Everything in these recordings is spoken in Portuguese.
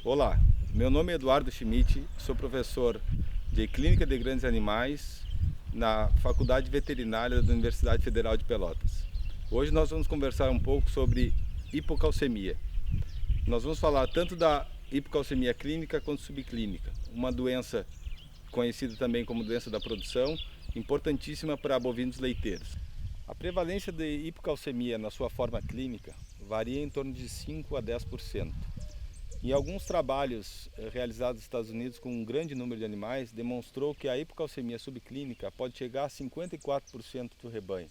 Olá, meu nome é Eduardo Schmidt, sou professor de Clínica de Grandes Animais na Faculdade Veterinária da Universidade Federal de Pelotas. Hoje nós vamos conversar um pouco sobre hipocalcemia. Nós vamos falar tanto da hipocalcemia clínica quanto subclínica, uma doença conhecida também como doença da produção, importantíssima para bovinos leiteiros. A prevalência de hipocalcemia na sua forma clínica varia em torno de 5 a 10%. Em alguns trabalhos realizados nos Estados Unidos com um grande número de animais, demonstrou que a hipocalcemia subclínica pode chegar a 54% do rebanho.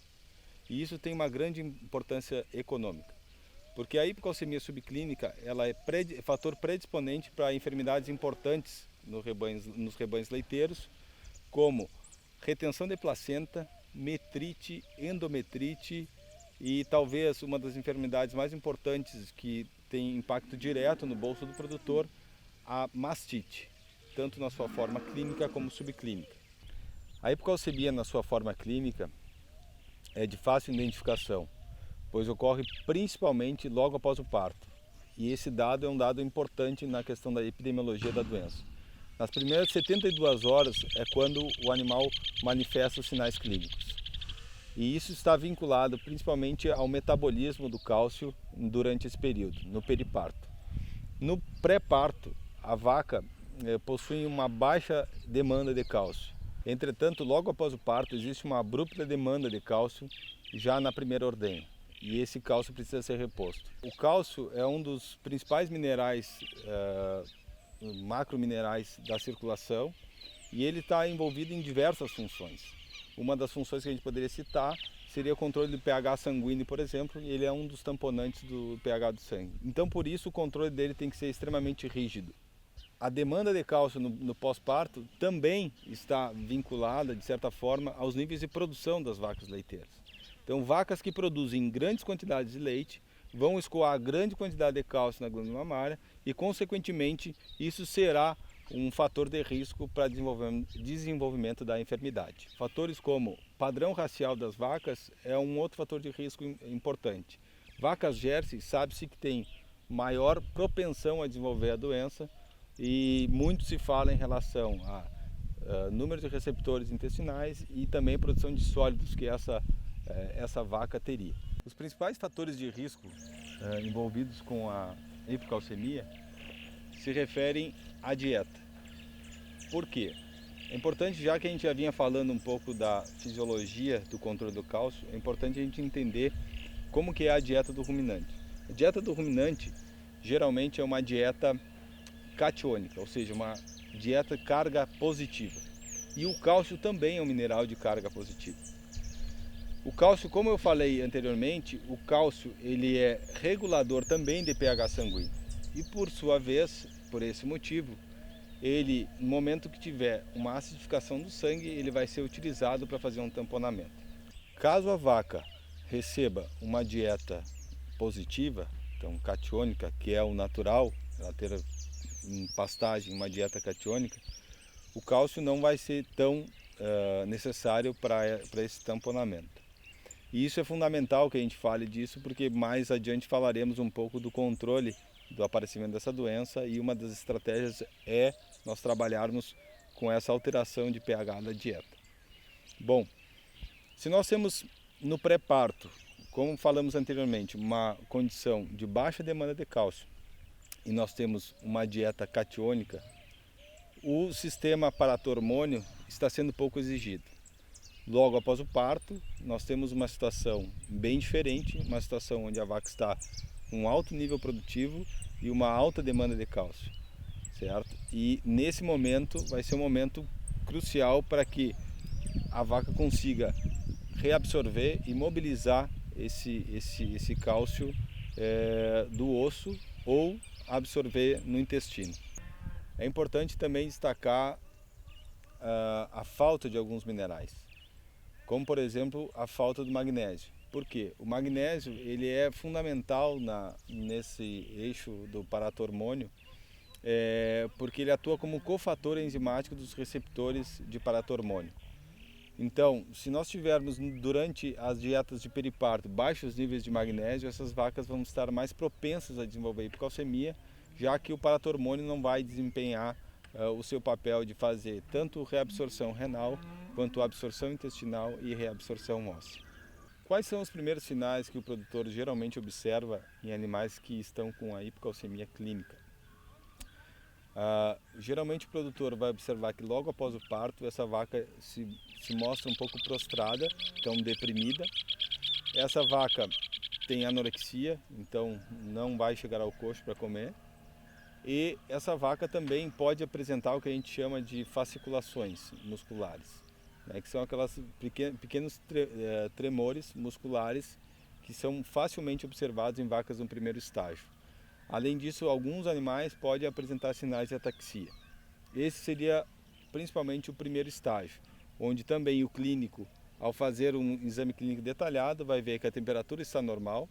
E isso tem uma grande importância econômica, porque a hipocalcemia subclínica ela é fator predisponente para enfermidades importantes nos rebanhos leiteiros, como retenção de placenta, metrite, endometrite e talvez uma das enfermidades mais importantes que tem impacto direto no bolso do produtor, a mastite, tanto na sua forma clínica como subclínica. A hipocalcemia na sua forma clínica é de fácil identificação, pois ocorre principalmente logo após o parto. E esse dado é um dado importante na questão da epidemiologia da doença. Nas primeiras 72 horas é quando o animal manifesta os sinais clínicos. E isso está vinculado principalmente ao metabolismo do cálcio durante esse período, no periparto. No pré-parto, a vaca possui uma baixa demanda de cálcio. Entretanto, logo após o parto, existe uma abrupta demanda de cálcio já na primeira ordenha. E esse cálcio precisa ser reposto. O cálcio é um dos principais minerais, macrominerais da circulação, e ele está envolvido em diversas funções. Uma das funções que a gente poderia citar seria o controle do pH sanguíneo, por exemplo, e ele é um dos tamponantes do pH do sangue. Então, por isso, o controle dele tem que ser extremamente rígido. A demanda de cálcio no pós-parto também está vinculada, de certa forma, aos níveis de produção das vacas leiteiras. Então, vacas que produzem grandes quantidades de leite vão escoar grande quantidade de cálcio na glândula mamária e, consequentemente, isso será um fator de risco para desenvolvimento da enfermidade. Fatores como padrão racial das vacas é um outro fator de risco importante. Vacas Jersey sabe-se que tem maior propensão a desenvolver a doença e muito se fala em relação a número de receptores intestinais e também produção de sólidos que essa vaca teria. Os principais fatores de risco envolvidos com a hipocalcemia se referem à dieta. Por quê? É importante, já que a gente já vinha falando um pouco da fisiologia do controle do cálcio, é importante a gente entender como que é a dieta do ruminante. A dieta do ruminante geralmente é uma dieta catiônica, ou seja, uma dieta carga positiva. E o cálcio também é um mineral de carga positiva. O cálcio, como eu falei anteriormente, o cálcio ele é regulador também de pH sanguíneo. E por sua vez, por esse motivo, ele, no momento que tiver uma acidificação do sangue, ele vai ser utilizado para fazer um tamponamento. Caso a vaca receba uma dieta positiva, então catiônica, que é o natural, ela ter em pastagem uma dieta catiônica, o cálcio não vai ser tão necessário para esse tamponamento. E isso é fundamental que a gente fale disso, porque mais adiante falaremos um pouco do controle do aparecimento dessa doença e uma das estratégias é nós trabalharmos com essa alteração de pH da dieta. Bom, se nós temos no pré-parto, como falamos anteriormente, uma condição de baixa demanda de cálcio e nós temos uma dieta catiônica, o sistema paratormônio está sendo pouco exigido. Logo após o parto, nós temos uma situação bem diferente, uma situação onde a vaca está com um alto nível produtivo e uma alta demanda de cálcio, certo? E nesse momento vai ser um momento crucial para que a vaca consiga reabsorver e mobilizar esse cálcio do osso ou absorver no intestino. É importante também destacar a falta de alguns minerais, como por exemplo a falta do magnésio. Por quê? O magnésio ele é fundamental nesse eixo do paratormônio, porque ele atua como cofator enzimático dos receptores de paratormônio. Então, se nós tivermos durante as dietas de periparto baixos níveis de magnésio, essas vacas vão estar mais propensas a desenvolver hipocalcemia já que o paratormônio não vai desempenhar o seu papel de fazer tanto reabsorção renal quanto absorção intestinal e reabsorção óssea. Quais são os primeiros sinais que o produtor geralmente observa em animais que estão com a hipocalcemia clínica? Geralmente o produtor vai observar que logo após o parto essa vaca se mostra um pouco prostrada, então deprimida. Essa vaca tem anorexia, então não vai chegar ao coxo para comer. E essa vaca também pode apresentar o que a gente chama de fasciculações musculares, né, que são aquelas pequenos tremores musculares que são facilmente observados em vacas no primeiro estágio. Além disso, alguns animais podem apresentar sinais de ataxia. Esse seria principalmente o primeiro estágio, onde também o clínico, ao fazer um exame clínico detalhado, vai ver que a temperatura está normal,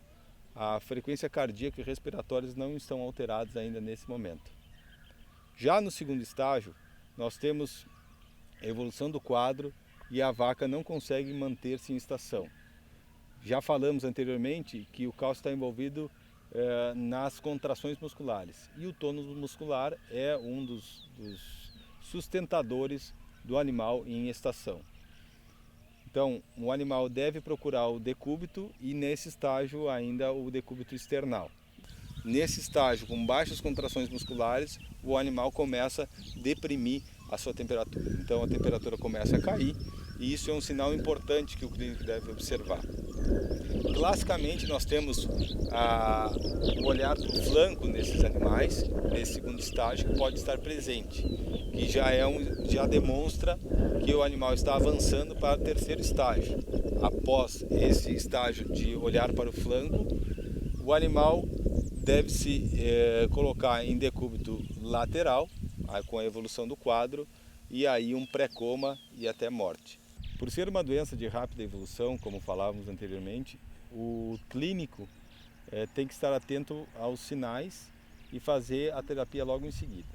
a frequência cardíaca e respiratórias não estão alteradas ainda nesse momento. Já no segundo estágio, nós temos a evolução do quadro e a vaca não consegue manter-se em estação. Já falamos anteriormente que o cálcio está envolvido nas contrações musculares e o tônus muscular é um dos sustentadores do animal em estação. Então, o animal deve procurar o decúbito e nesse estágio ainda o decúbito external. Nesse estágio, com baixas contrações musculares, o animal começa a deprimir a sua temperatura. Então a temperatura começa a cair e isso é um sinal importante que o clínico deve observar. Classicamente nós temos o olhar para o flanco nesses animais, nesse segundo estágio, que pode estar presente, que já demonstra que o animal está avançando para o terceiro estágio. Após esse estágio de olhar para o flanco, o animal deve se colocar em decúbito lateral, com a evolução do quadro, e aí um pré-coma e até morte. Por ser uma doença de rápida evolução, como falávamos anteriormente, o clínico tem que estar atento aos sinais e fazer a terapia logo em seguida.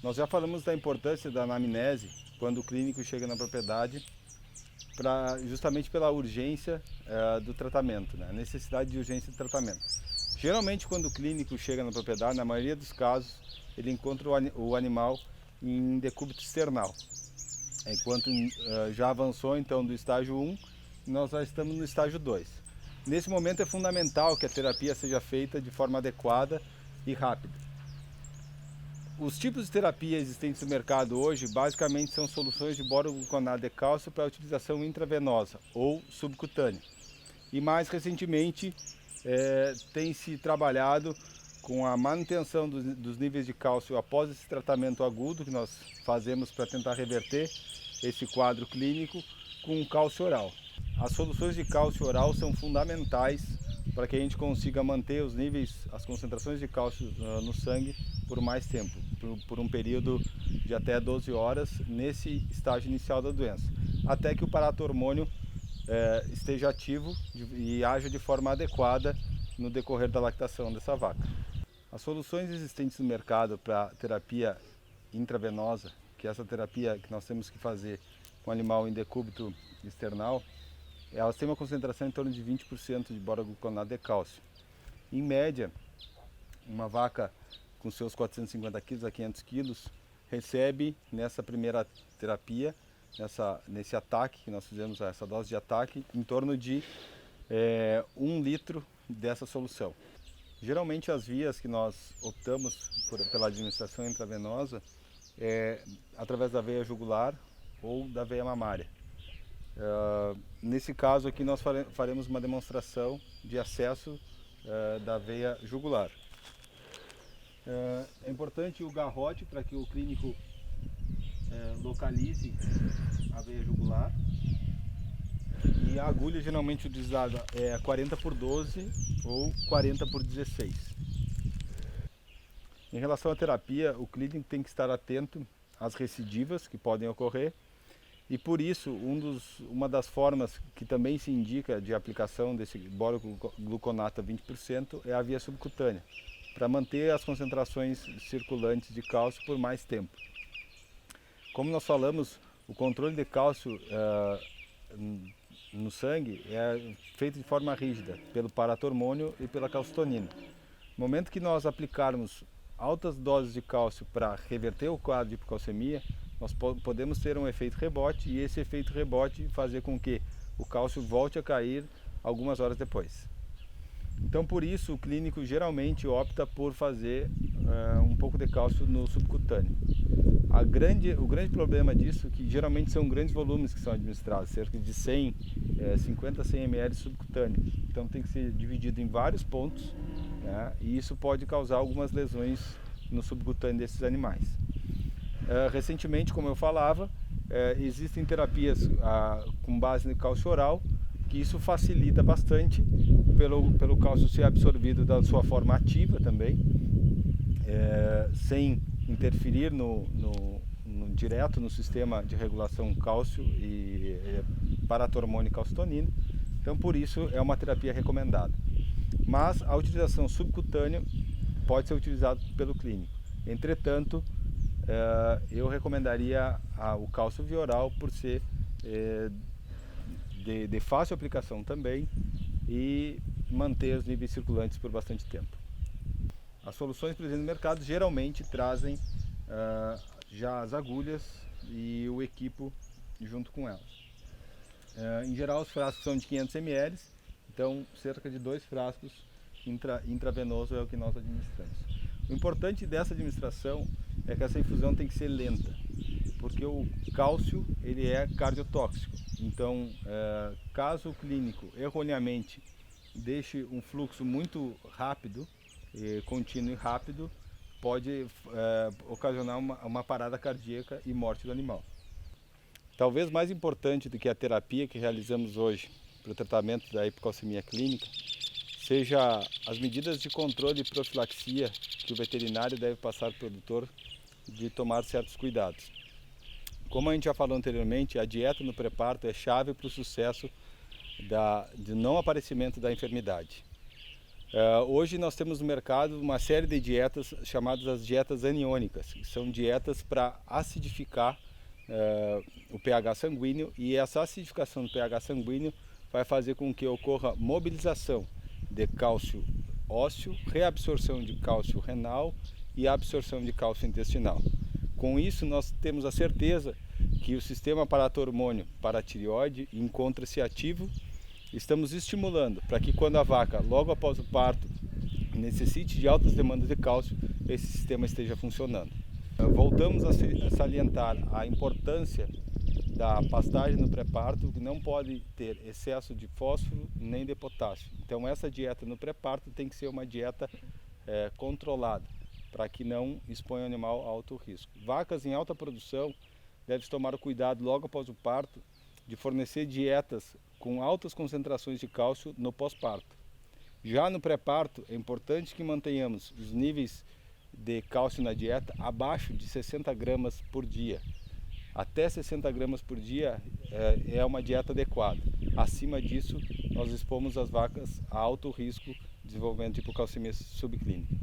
Nós já falamos da importância da anamnese quando o clínico chega na propriedade, justamente pela urgência do tratamento, né? A necessidade de urgência de tratamento. Geralmente quando o clínico chega na propriedade, na maioria dos casos, ele encontra o animal em decúbito external. Enquanto já avançou então do estágio 1, nós já estamos no estágio 2. Nesse momento é fundamental que a terapia seja feita de forma adequada e rápida. Os tipos de terapia existentes no mercado hoje basicamente são soluções de borogluconato de cálcio para utilização intravenosa ou subcutânea. E mais recentemente tem se trabalhado com a manutenção dos níveis de cálcio após esse tratamento agudo que nós fazemos para tentar reverter esse quadro clínico com cálcio oral. As soluções de cálcio oral são fundamentais para que a gente consiga manter os níveis, as concentrações de cálcio no sangue por mais tempo, por um período de até 12 horas nesse estágio inicial da doença, até que o paratormônio esteja ativo e haja de forma adequada no decorrer da lactação dessa vaca. As soluções existentes no mercado para terapia intravenosa, que é essa terapia que nós temos que fazer com o animal em decúbito external, elas têm uma concentração em torno de 20% de borogluconato de cálcio. Em média, uma vaca com seus 450 kg a 500 kg recebe nessa primeira terapia, nesse ataque que nós fizemos, essa dose de ataque, em torno de 1 litro dessa solução. Geralmente as vias que nós optamos pela administração intravenosa é através da veia jugular ou da veia mamária. Nesse caso aqui nós faremos uma demonstração de acesso da veia jugular. É importante o garrote para que o clínico localize a veia jugular. E a agulha geralmente utilizada é 40 por 12 ou 40 por 16. Em relação à terapia, o clínico tem que estar atento às recidivas que podem ocorrer e por isso uma das formas que também se indica de aplicação desse borogluconato a 20% é a via subcutânea, para manter as concentrações circulantes de cálcio por mais tempo. Como nós falamos, o controle de cálcio no sangue é feito de forma rígida pelo paratormônio e pela calcitonina. No momento que nós aplicarmos altas doses de cálcio para reverter o quadro de hipocalcemia, nós podemos ter um efeito rebote, e esse efeito rebote fazer com que o cálcio volte a cair algumas horas depois. Então, por isso, o clínico geralmente opta por fazer um pouco de cálcio no subcutâneo. O grande problema disso é que geralmente são grandes volumes que são administrados, cerca de 50 a 100 ml subcutâneo. Então tem que ser dividido em vários pontos, né? E isso pode causar algumas lesões no subcutâneo desses animais. Recentemente, como eu falava, existem terapias com base no cálcio oral, que isso facilita bastante pelo cálcio ser absorvido da sua forma ativa também, sem interferir direto no sistema de regulação cálcio e paratormônio e calcitonina. Então, por isso, é uma terapia recomendada. Mas a utilização subcutânea pode ser utilizada pelo clínico. Entretanto, eu recomendaria o cálcio via oral por ser de fácil aplicação também e manter os níveis circulantes por bastante tempo. As soluções presentes no mercado geralmente trazem já as agulhas e o equipo junto com elas. Em geral, os frascos são de 500 ml, então cerca de 2 frascos intravenoso é o que nós administramos. O importante dessa administração é que essa infusão tem que ser lenta, porque o cálcio ele é cardiotóxico. Então, caso o clínico erroneamente deixe um fluxo muito rápido, contínuo e rápido, pode ocasionar uma parada cardíaca e morte do animal. Talvez mais importante do que a terapia que realizamos hoje para o tratamento da hipocalcemia clínica seja as medidas de controle e profilaxia que o veterinário deve passar para o produtor de tomar certos cuidados. Como a gente já falou anteriormente, a dieta no pré-parto é chave para o sucesso de não aparecimento da enfermidade. Hoje nós temos no mercado uma série de dietas chamadas as dietas aniônicas, que são dietas para acidificar o pH sanguíneo, e essa acidificação do pH sanguíneo vai fazer com que ocorra mobilização de cálcio ósseo, reabsorção de cálcio renal e absorção de cálcio intestinal. Com isso, nós temos a certeza que o sistema paratormônio paratireoide encontra-se ativo. Estamos estimulando para que quando a vaca, logo após o parto, necessite de altas demandas de cálcio, esse sistema esteja funcionando. Voltamos a salientar a importância da pastagem no pré-parto, que não pode ter excesso de fósforo nem de potássio. Então essa dieta no pré-parto tem que ser uma dieta controlada, para que não exponha o animal a alto risco. Vacas em alta produção devem tomar o cuidado logo após o parto de fornecer dietas com altas concentrações de cálcio no pós-parto. Já no pré-parto, é importante que mantenhamos os níveis de cálcio na dieta abaixo de 60 gramas por dia. Até 60 gramas por dia é uma dieta adequada. Acima disso, nós expomos as vacas a alto risco de desenvolvimento de hipocalcemia subclínica.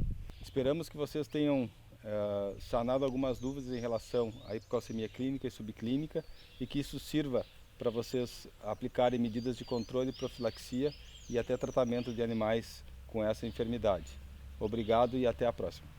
Esperamos que vocês tenham sanado algumas dúvidas em relação à hipocalcemia clínica e subclínica, e que isso sirva para vocês aplicarem medidas de controle e profilaxia e até tratamento de animais com essa enfermidade. Obrigado e até a próxima.